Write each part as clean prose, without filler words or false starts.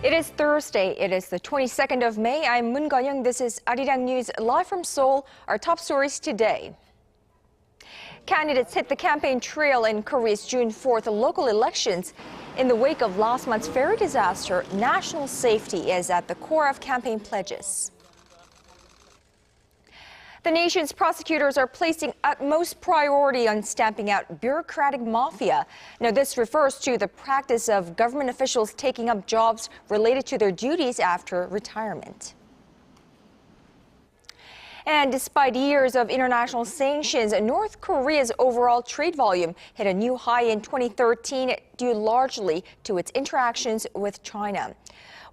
It is Thursday. It is the 22nd of May. I'm Moon Geon-young. This is ARIRANG News live from Seoul. Our top stories today. Candidates hit the campaign trail in Korea's June 4th local elections. In the wake of last month's ferry disaster, national safety is at the core of campaign pledges. The nation's prosecutors are placing utmost priority on stamping out bureaucratic mafia. Now, this refers to the practice of government officials taking up jobs related to their duties after retirement. And despite years of international sanctions, North Korea's overall trade volume hit a new high in 2013 due largely to its interactions with China.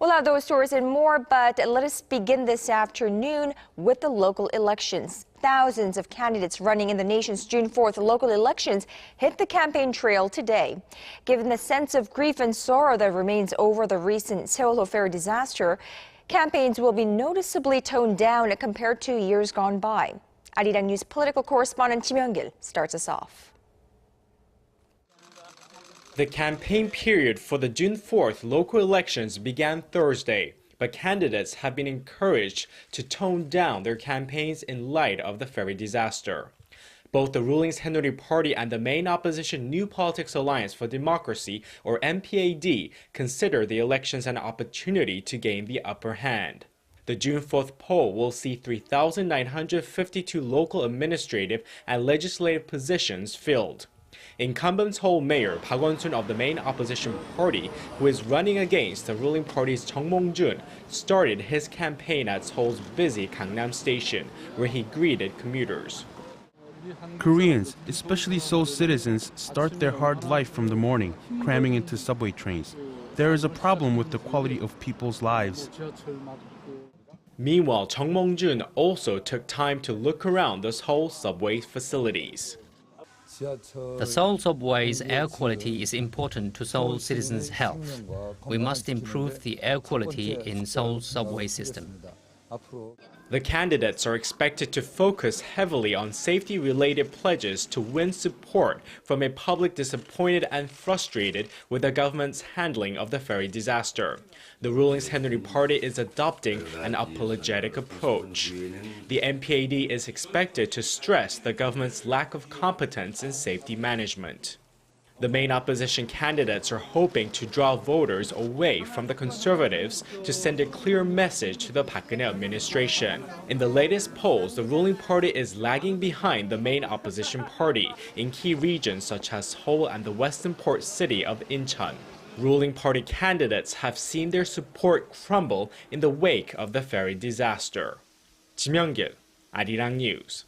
We'll have those stories and more, but let us begin this afternoon with the local elections. Thousands of candidates running in the nation's June 4th local elections hit the campaign trail today. Given the sense of grief and sorrow that remains over the recent Seoul ferry disaster, campaigns will be noticeably toned down compared to years gone by. ARIRANG News political correspondent Kim Hyung-gil starts us off. The campaign period for the June 4th local elections began Thursday, but candidates have been encouraged to tone down their campaigns in light of the ferry disaster. Both the ruling Saenuri Party and the main opposition New Politics Alliance for Democracy, or NPAD, consider the elections an opportunity to gain the upper hand. The June 4th poll will see 3,952 local administrative and legislative positions filled. Incumbent Seoul Mayor Park Geun-hye of the main opposition party, who is running against the ruling party's Chung Mong-jun, started his campaign at Seoul's busy Gangnam Station, where he greeted commuters. Koreans, especially Seoul citizens, start their hard life from the morning, cramming into subway trains. There is a problem with the quality of people's lives. Meanwhile, Chung Mong-jun also took time to look around the Seoul subway facilities. The Seoul subway's air quality is important to Seoul citizens' health. We must improve the air quality in Seoul's subway system. The candidates are expected to focus heavily on safety-related pledges to win support from a public disappointed and frustrated with the government's handling of the ferry disaster. The ruling Saenuri Party is adopting an apologetic approach. The NPAD is expected to stress the government's lack of competence in safety management. The main opposition candidates are hoping to draw voters away from the conservatives to send a clear message to the Park Geun-hye administration. In the latest polls, the ruling party is lagging behind the main opposition party in key regions such as Seoul and the western port city of Incheon. Ruling party candidates have seen their support crumble in the wake of the ferry disaster. Kim Hyung-gil, ARIRANG News.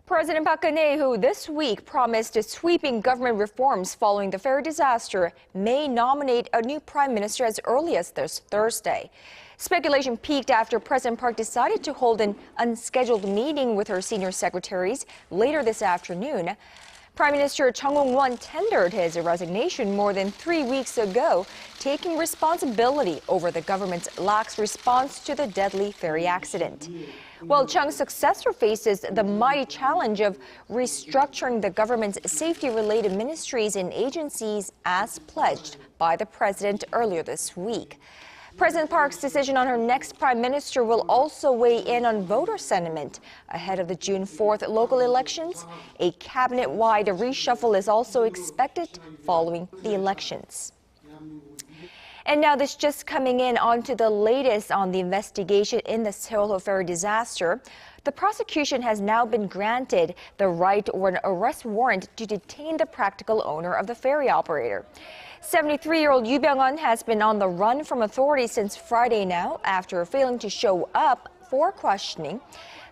President Park Geun-hye, who this week promised sweeping government reforms following the ferry disaster, may nominate a new prime minister as early as this Thursday. Speculation peaked after President Park decided to hold an unscheduled meeting with her senior secretaries later this afternoon. Prime Minister Chung Hong-won tendered his resignation more than 3 weeks ago, taking responsibility over the government's lax response to the deadly ferry accident. While Chung's successor faces the mighty challenge of restructuring the government's safety-related ministries and agencies as pledged by the president earlier this week. President Park's decision on her next prime minister will also weigh in on voter sentiment. Ahead of the June 4th local elections, a cabinet-wide reshuffle is also expected following the elections. And now this just coming in onto the latest on the investigation in the Seoul ferry disaster. The prosecution has now been granted the right or an arrest warrant to detain the practical owner of the ferry operator. 73-year-old Yoo Byung-hun has been on the run from authorities since Friday now after failing to show up for questioning.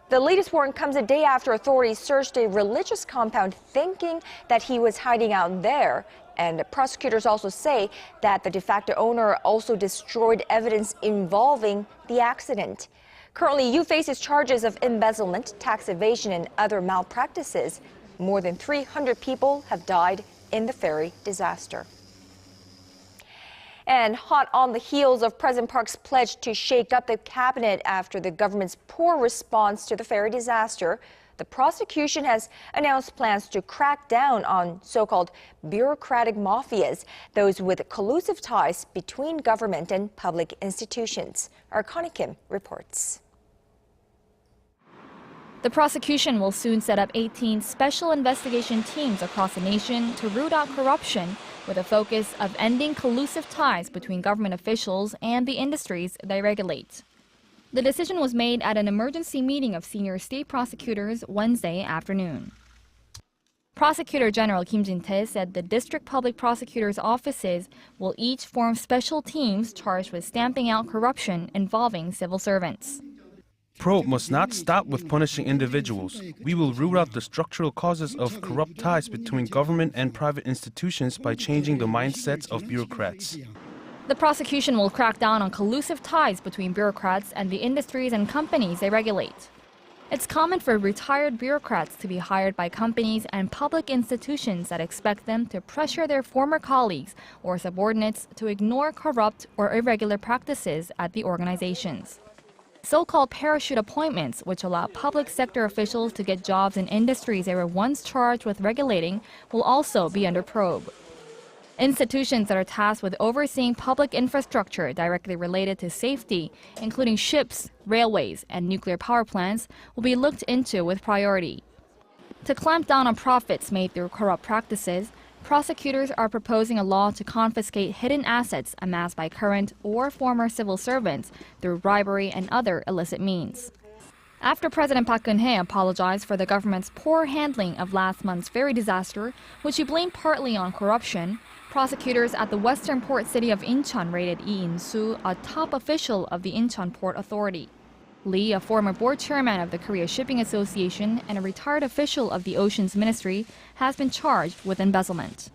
The latest warrant comes a day after authorities searched a religious compound thinking that he was hiding out there. And prosecutors also say that the de facto owner also destroyed evidence involving the accident. Currently, Yoo faces charges of embezzlement, tax evasion, and other malpractices. More than 300 people have died in the ferry disaster. And hot on the heels of President Park's pledge to shake up the cabinet after the government's poor response to the ferry disaster, the prosecution has announced plans to crack down on so-called bureaucratic mafias, those with collusive ties between government and public institutions. Our Connie Kim reports. The prosecution will soon set up 18 special investigation teams across the nation to root out corruption, with a focus of ending collusive ties between government officials and the industries they regulate. The decision was made at an emergency meeting of senior state prosecutors Wednesday afternoon. Prosecutor General Kim Jin-tae said the district public prosecutors' offices will each form special teams charged with stamping out corruption involving civil servants. Probe must not stop with punishing individuals. We will root out the structural causes of corrupt ties between government and private institutions by changing the mindsets of bureaucrats. The prosecution will crack down on collusive ties between bureaucrats and the industries and companies they regulate. It's common for retired bureaucrats to be hired by companies and public institutions that expect them to pressure their former colleagues or subordinates to ignore corrupt or irregular practices at the organizations. So-called parachute appointments, which allow public sector officials to get jobs in industries they were once charged with regulating, will also be under probe. Institutions that are tasked with overseeing public infrastructure directly related to safety, including ships, railways, and nuclear power plants, will be looked into with priority. To clamp down on profits made through corrupt practices, prosecutors are proposing a law to confiscate hidden assets amassed by current or former civil servants through bribery and other illicit means. After President Park Geun-hye apologized for the government's poor handling of last month's ferry disaster, which he blamed partly on corruption, prosecutors at the western port city of Incheon raided Lee In-soo, a top official of the Incheon Port Authority. Lee, a former board chairman of the Korea Shipping Association and a retired official of the Oceans Ministry, has been charged with embezzlement.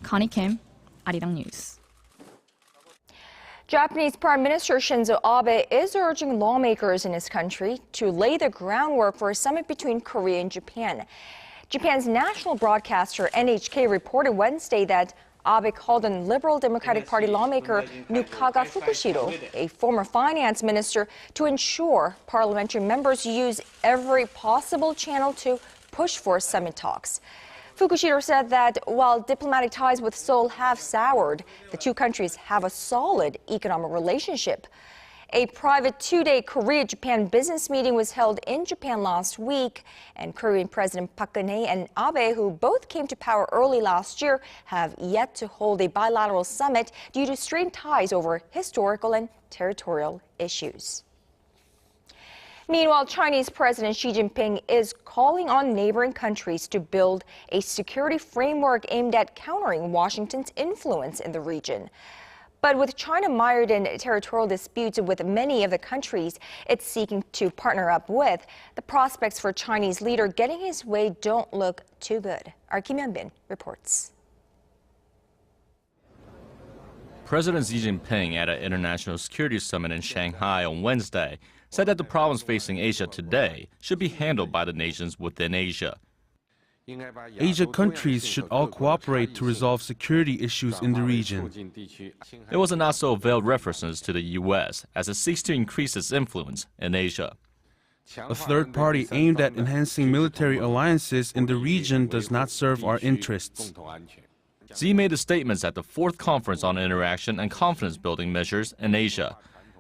Connie Kim, ARIRANG News. Japanese Prime Minister Shinzo Abe is urging lawmakers in his country to lay the groundwork for a summit between Korea and Japan. Japan's national broadcaster NHK reported Wednesday that Abe called on Liberal Democratic Party lawmaker Nukaga Fukushiro, a former finance minister, to ensure parliamentary members use every possible channel to push for summit talks. Fukushiro said that while diplomatic ties with Seoul have soured, the two countries have a solid economic relationship. A private two-day Korea-Japan business meeting was held in Japan last week, and Korean President Park Geun-hye and Abe, who both came to power early last year, have yet to hold a bilateral summit due to strained ties over historical and territorial issues. Meanwhile, Chinese President Xi Jinping is calling on neighboring countries to build a security framework aimed at countering Washington's influence in the region. But with China mired in territorial disputes with many of the countries it's seeking to partner up with, the prospects for Chinese leader getting his way don't look too good. Our Kim Hyun-bin reports. President Xi Jinping at an international security summit in Shanghai on Wednesday said that the problems facing Asia today should be handled by the nations within Asia. Asia countries should all cooperate to resolve security issues in the region. There was a not-so-veiled reference to the U.S. as it seeks to increase its influence in Asia. A third party aimed at enhancing military alliances in the region does not serve our interests. Xi made the statements at the 4th Conference on Interaction and Confidence-Building Measures in Asia,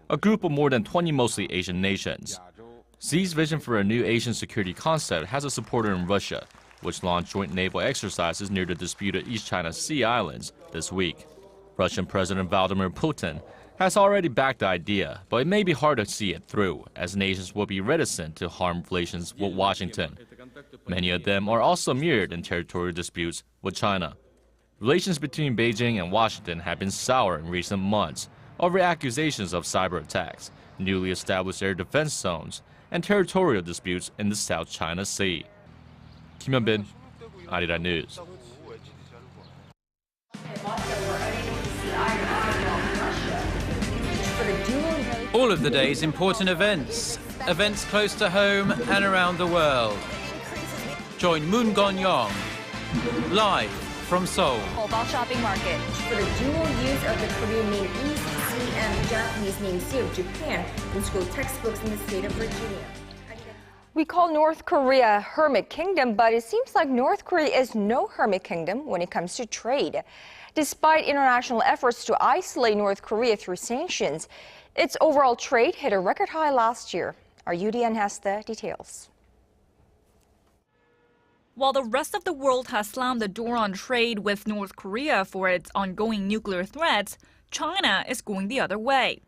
a group of more than 20 mostly Asian nations. Xi's vision for a new Asian security concept has a supporter in Russia, which launched joint naval exercises near the disputed East China Sea islands this week. Russian President Vladimir Putin has already backed the idea, but it may be hard to see it through, as nations will be reticent to harm relations with Washington. Many of them are also mired in territorial disputes with China. Relations between Beijing and Washington have been sour in recent months over accusations of cyber attacks, newly established air defense zones, and territorial disputes in the South China Sea. Kim Hyun-bin, ARIRANG News. All of the day's important events close to home and around the world. Join Moon Gon-yong, live from Seoul. Mobile shopping market for the dual use of the Korean name East Sea and Japanese name Sea of Japan in school textbooks in the state of Virginia. We call North Korea a hermit kingdom, but it seems like North Korea is no hermit kingdom when it comes to trade. Despite international efforts to isolate North Korea through sanctions, its overall trade hit a record high last year. Our Yudian has the details. While the rest of the world has slammed the door on trade with North Korea for its ongoing nuclear threats, China is going the other way.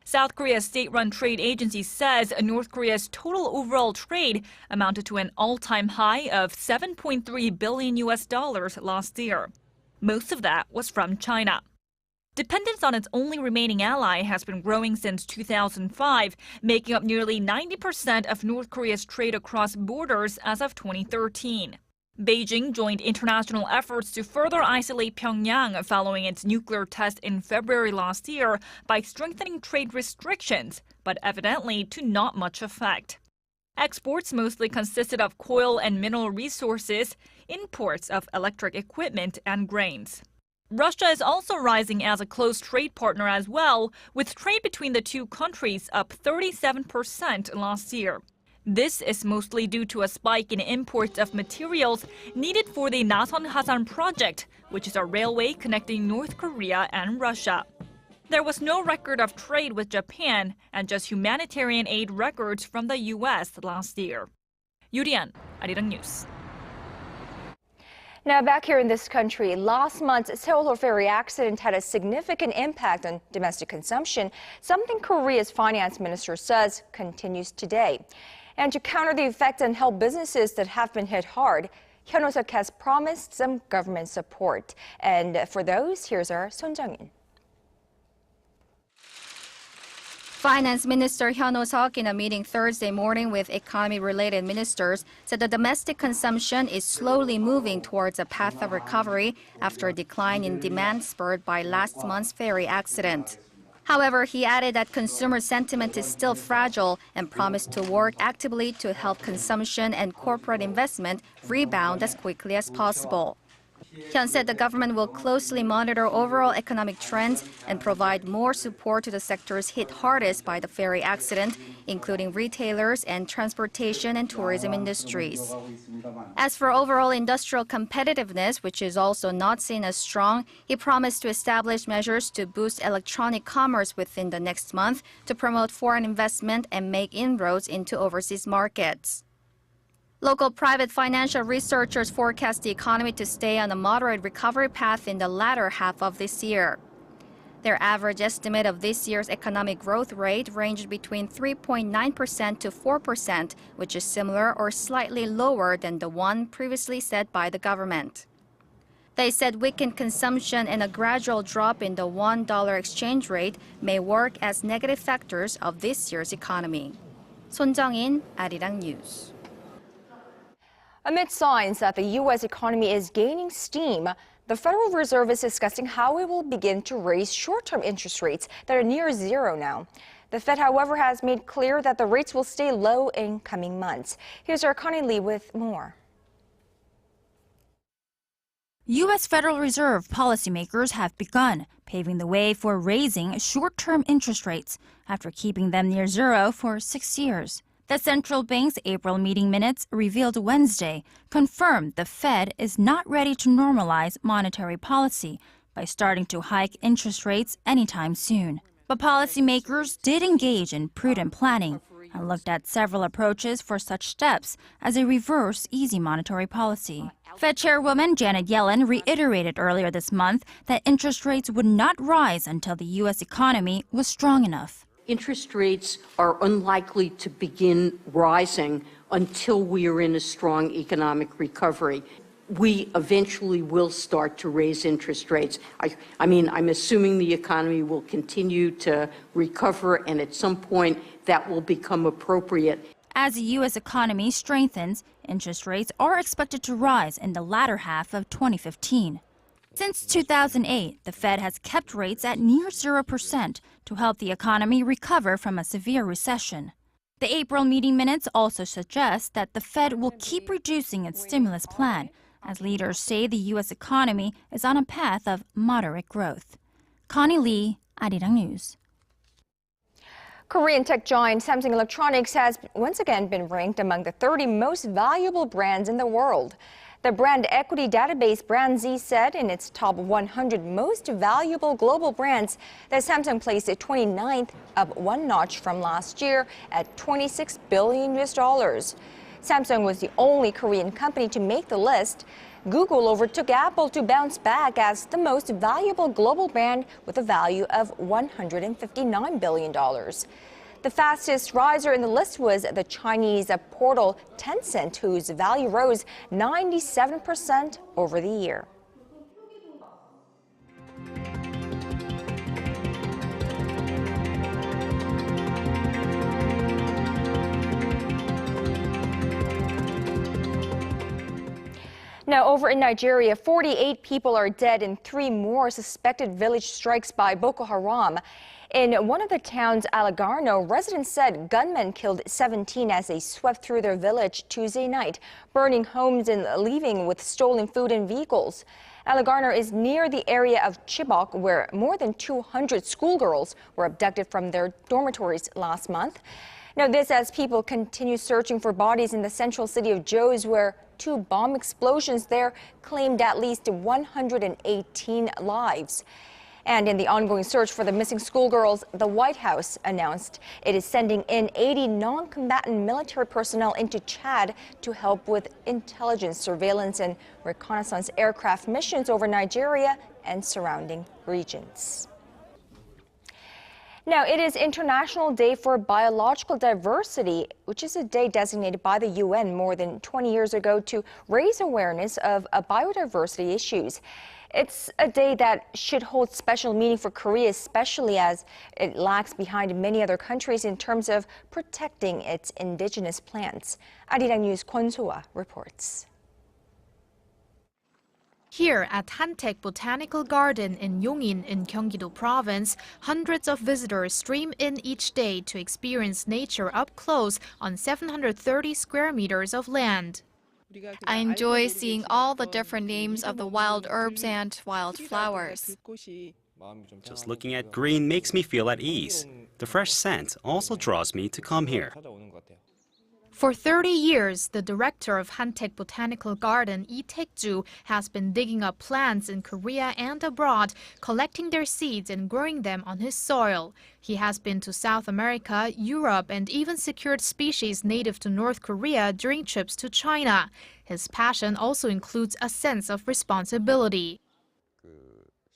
South Korea's state-run trade agency says North Korea's total overall trade amounted to an all-time high of $7.3 billion last year. Most of that was from China. Dependence on its only remaining ally has been growing since 2005, making up nearly 90% of North Korea's trade across borders as of 2013. Beijing joined international efforts to further isolate Pyongyang following its nuclear test in February last year by strengthening trade restrictions, but evidently to not much effect. Exports mostly consisted of coal and mineral resources, imports of electric equipment and grains. Russia is also rising as a close trade partner as well, with trade between the two countries up 37% last year. This is mostly due to a spike in imports of materials needed for the Nasan-Hasan project, which is a railway connecting North Korea and Russia. There was no record of trade with Japan and just humanitarian aid records from the U.S. last year. Yurian, ARIRANG News. Now back here in this country, last month's Seoul ferry accident had a significant impact on domestic consumption, something Korea's finance minister says continues today. And to counter the effects and help businesses that have been hit hard, Hyun Oh-seok has promised some government support. And for those, here's our Son Jung-in. Finance Minister Hyun Oh-seok, in a meeting Thursday morning with economy-related ministers, said the domestic consumption is slowly moving towards a path of recovery after a decline in demand spurred by last month's ferry accident. However, he added that consumer sentiment is still fragile and promised to work actively to help consumption and corporate investment rebound as quickly as possible. Hyun said the government will closely monitor overall economic trends and provide more support to the sectors hit hardest by the ferry accident, including retailers and transportation and tourism industries. As for overall industrial competitiveness, which is also not seen as strong, he promised to establish measures to boost electronic commerce within the next month to promote foreign investment and make inroads into overseas markets. Local private financial researchers forecast the economy to stay on a moderate recovery path in the latter half of this year. Their average estimate of this year's economic growth rate ranged between 3.9% to 4%, which is similar or slightly lower than the one previously set by the government. They said weakened consumption and a gradual drop in the $1 exchange rate may work as negative factors of this year's economy. Son Jung-in, ARIRANG News. Amid signs that the U.S. economy is gaining steam, the Federal Reserve is discussing how it will begin to raise short-term interest rates that are near zero now. The Fed, however, has made clear that the rates will stay low in coming months. Here's our Connie Lee with more. U.S. Federal Reserve policymakers have begun paving the way for raising short-term interest rates after keeping them near zero for 6 years. The central bank's April meeting minutes revealed Wednesday confirmed the Fed is not ready to normalize monetary policy by starting to hike interest rates anytime soon. But policymakers did engage in prudent planning and looked at several approaches for such steps as a reverse easy monetary policy. Fed Chairwoman Janet Yellen reiterated earlier this month that interest rates would not rise until the U.S. economy was strong enough. Interest rates are unlikely to begin rising until we are in a strong economic recovery. We eventually will start to raise interest rates. I'm assuming the economy will continue to recover, and at some point that will become appropriate. As the U.S. economy strengthens, interest rates are expected to rise in the latter half of 2015. Since 2008, the Fed has kept rates at near 0% to help the economy recover from a severe recession. The April meeting minutes also suggest that the Fed will keep reducing its stimulus plan, as leaders say the U.S. economy is on a path of moderate growth. Connie Lee, ARIRANG News. Korean tech giant Samsung Electronics has once again been ranked among the 30 most valuable brands in the world. The brand equity database BrandZ said in its top 100 most valuable global brands that Samsung placed at 29th, up one notch from last year at $26 billion. Samsung was the only Korean company to make the list. Google overtook Apple to bounce back as the most valuable global brand with a value of $159 billion. The fastest riser in the list was the Chinese portal Tencent, whose value rose 97% over the year. Now, over in Nigeria, 48 people are dead and 3 more suspected village strikes by Boko Haram. In one of the towns, Alagarno, residents said gunmen killed 17 as they swept through their village Tuesday night, burning homes and leaving with stolen food and vehicles. Alagarno is near the area of Chibok, where more than 200 schoolgirls were abducted from their dormitories last month. Now, this as people continue searching for bodies in the central city of Jos, where 2 bomb explosions there claimed at least 118 lives. And in the ongoing search for the missing schoolgirls, the White House announced it is sending in 80 non-combatant military personnel into Chad to help with intelligence, surveillance, and reconnaissance aircraft missions over Nigeria and surrounding regions. Now, it is International Day for Biological Diversity, which is a day designated by the UN more than 20 years ago to raise awareness of biodiversity issues. It's a day that should hold special meaning for Korea, especially as it lags behind many other countries in terms of protecting its indigenous plants. ARIRANG News Kwon So-ah reports. Here at Hantaek Botanical Garden in Yongin in Gyeonggi-do Province, hundreds of visitors stream in each day to experience nature up close on 730 square meters of land. I enjoy seeing all the different names of the wild herbs and wild flowers. Just looking at green makes me feel at ease. The fresh scent also draws me to come here. For 30 years, the director of Hantaek Botanical Garden, Lee Taek-ju, has been digging up plants in Korea and abroad, collecting their seeds and growing them on his soil. He has been to South America, Europe, and even secured species native to North Korea during trips to China. His passion also includes a sense of responsibility.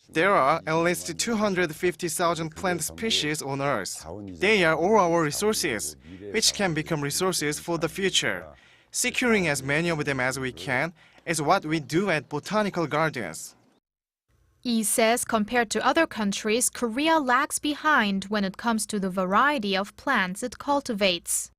There are at least 250,000 plant species on Earth. They are all our resources, which can become resources for the future. Securing as many of them as we can is what we do at botanical gardens. Lee says compared to other countries, Korea lags behind when it comes to the variety of plants it cultivates.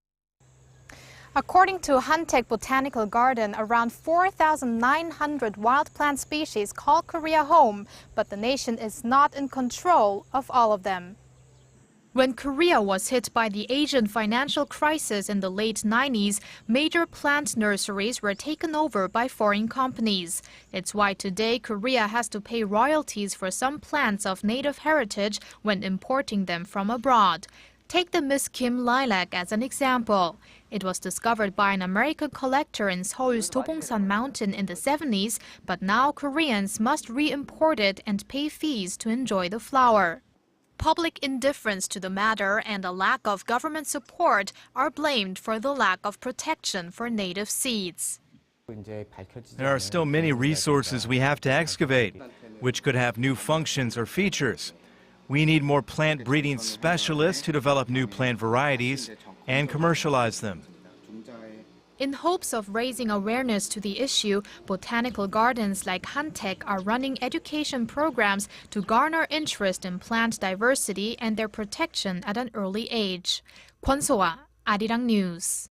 According to Hantaek Botanical Garden, around 4,900 wild plant species call Korea home, but the nation is not in control of all of them. When Korea was hit by the Asian financial crisis in the late 90s, major plant nurseries were taken over by foreign companies. It's why today Korea has to pay royalties for some plants of native heritage when importing them from abroad. Take the Miss Kim lilac as an example. It was discovered by an American collector in Seoul's Dobongsan Mountain in the 70s, but now Koreans must re-import it and pay fees to enjoy the flower. Public indifference to the matter and a lack of government support are blamed for the lack of protection for native seeds. There are still many resources we have to excavate, which could have new functions or features. We need more plant breeding specialists to develop new plant varieties and commercialize them. In hopes of raising awareness to the issue, botanical gardens like Hantaek are running education programs to garner interest in plant diversity and their protection at an early age. Kwon So-ah, ARIRANG News.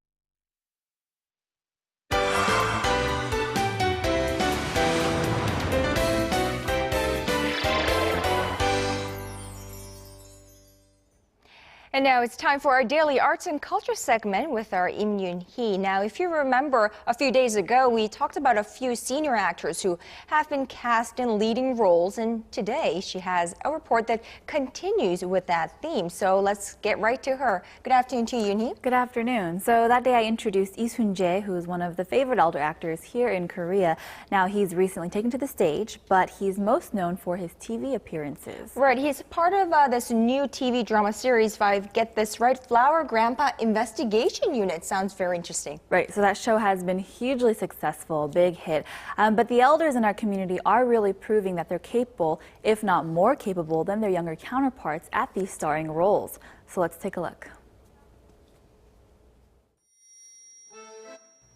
And now it's time for our daily arts and culture segment with our Im Yoon-hee. Now, if you remember, a few days ago, we talked about a few senior actors who have been cast in leading roles. And today, she has a report that continues with that theme. So let's get right to her. Good afternoon to you, Yoon-hee. Good afternoon. So that day I introduced Lee Sun-jae, who is one of the favorite elder actors here in Korea. Now, he's recently taken to the stage, but he's most known for his TV appearances. Right. He's part of this new TV drama series, get this right, Flower Grandpa Investigation Unit. Sounds very interesting. Right, so that show has been hugely successful, big hit. But the elders in our community are really proving that they're capable, if not more capable, than their younger counterparts at these starring roles. So let's take a look.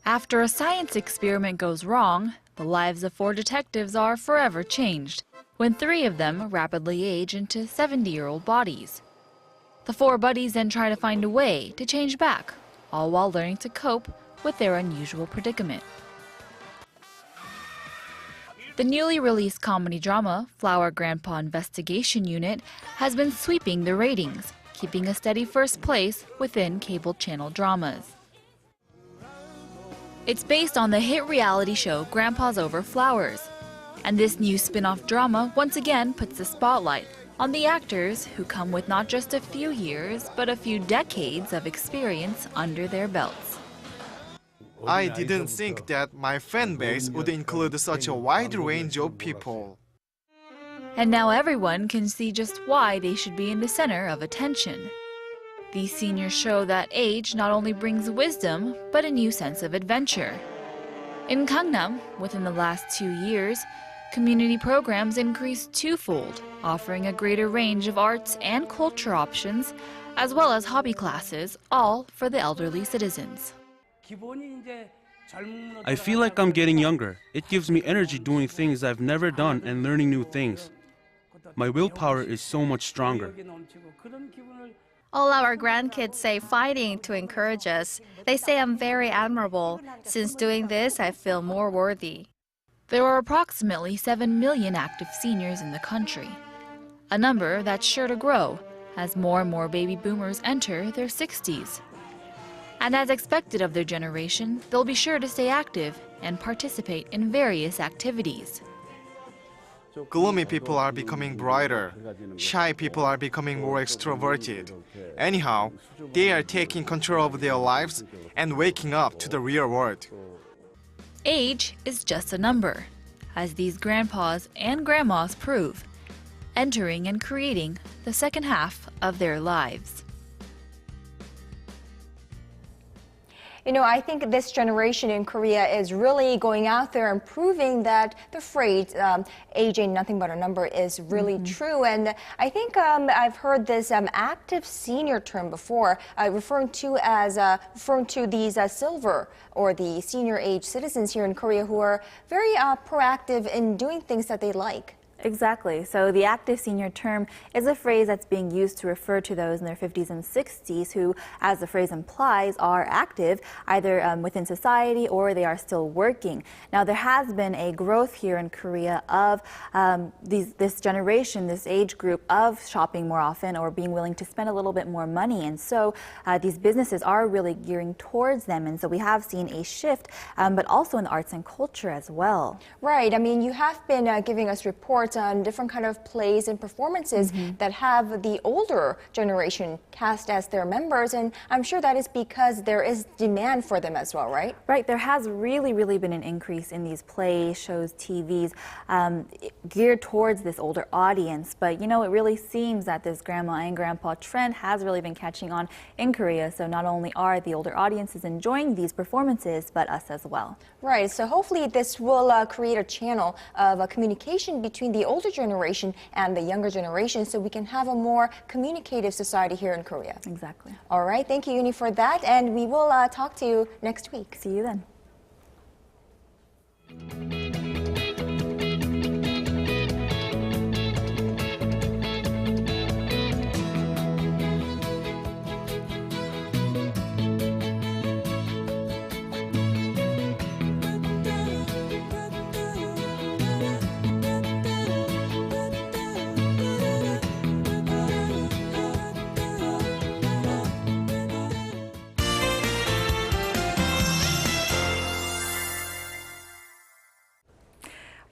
After a science experiment goes wrong, the lives of 4 detectives are forever changed, when 3 of them rapidly age into 70-year-old bodies. The 4 buddies then try to find a way to change back, all while learning to cope with their unusual predicament. The newly released comedy drama, Flower Grandpa Investigation Unit, has been sweeping the ratings, keeping a steady first place within cable channel dramas. It's based on the hit reality show Grandpa's Over Flowers, and this new spin-off drama once again puts the spotlight on the actors who come with not just a few years, but a few decades of experience under their belts. I didn't think that my fan base would include such a wide range of people. And now everyone can see just why they should be in the center of attention. These seniors show that age not only brings wisdom, but a new sense of adventure. In Gangnam, within the last 2 years, community programs increased twofold, offering a greater range of arts and culture options, as well as hobby classes, all for the elderly citizens. I feel like I'm getting younger. It gives me energy doing things I've never done and learning new things. My willpower is so much stronger. All our grandkids say fighting to encourage us. They say I'm very admirable. Since doing this, I feel more worthy. There are approximately 7 million active seniors in the country, a number that's sure to grow as more and more baby boomers enter their 60s. And as expected of their generation, they'll be sure to stay active and participate in various activities. Gloomy people are becoming brighter. Shy people are becoming more extroverted. Anyhow, they are taking control of their lives and waking up to the real world. Age is just a number, as these grandpas and grandmas prove, entering and creating the second half of their lives. You know, I think this generation in Korea is really going out there and proving that the phrase age ain't nothing but a number is really true. And I think I've heard this active senior term before, referring to these silver or the senior age citizens here in Korea who are very proactive in doing things that they like. Exactly. So the active senior term is a phrase that's being used to refer to those in their 50s and 60s who, as the phrase implies, are active either within society or they are still working. Now, there has been a growth here in Korea of this generation, this age group of shopping more often or being willing to spend a little bit more money. And so these businesses are really gearing towards them. And so we have seen a shift, but also in the arts and culture as well. Right. I mean, you have been giving us reports on different kind of plays and performances that have the older generation cast as their members, and I'm sure that is because there is demand for them as well, right? Right. There has really been an increase in these plays, shows, TVs geared towards this older audience, but you know, it really seems that this grandma and grandpa trend has really been catching on in Korea, so not only are the older audiences enjoying these performances, but us as well. Right. So hopefully this will create a channel of communication between the older generation and the younger generation so we can have a more communicative society here in Korea. Exactly. All right. Thank you, Uni, for that. And we will talk to you next week. See you then.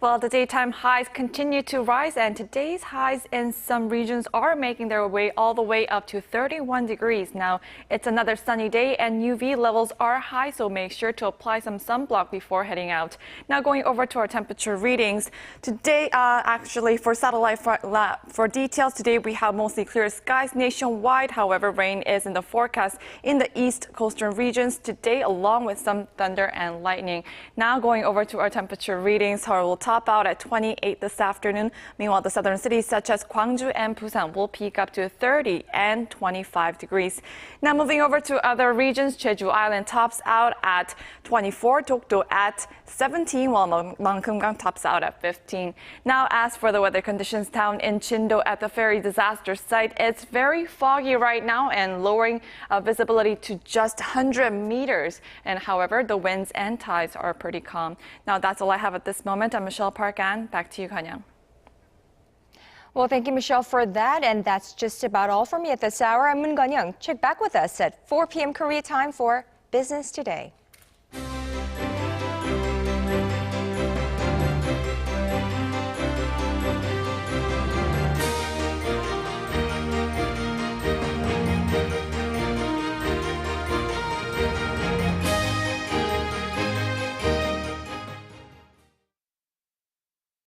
Well, the daytime highs continue to rise, and today's highs in some regions are making their way all the way up to 31 degrees. Now, it's another sunny day, and UV levels are high, so make sure to apply some sunblock before heading out. Now, going over to our temperature readings. Today, actually, for satellite for details, today we have mostly clear skies nationwide. However, rain is in the forecast in the east coastal regions today, along with some thunder and lightning. Now, going over to our temperature readings, we'll top out at 28 this afternoon. Meanwhile, the southern cities such as Gwangju and Busan will peak up to 30 and 25 degrees. Now moving over to other regions, Jeju Island tops out at 24, Dokdo at 17, while Mangkeumgang tops out at 15. Now as for the weather conditions down in Chindo at the ferry disaster site, it's very foggy right now and lowering visibility to just 100 meters. And however, the winds and tides are pretty calm. Now that's all I have at this moment. I'm Michelle Park, and back to you, Kanyang. Well, thank you, Michelle, for that. And that's just about all for me at this hour. I'm Moon Kanyang. Check back with us at 4 p.m. Korea time for Business Today.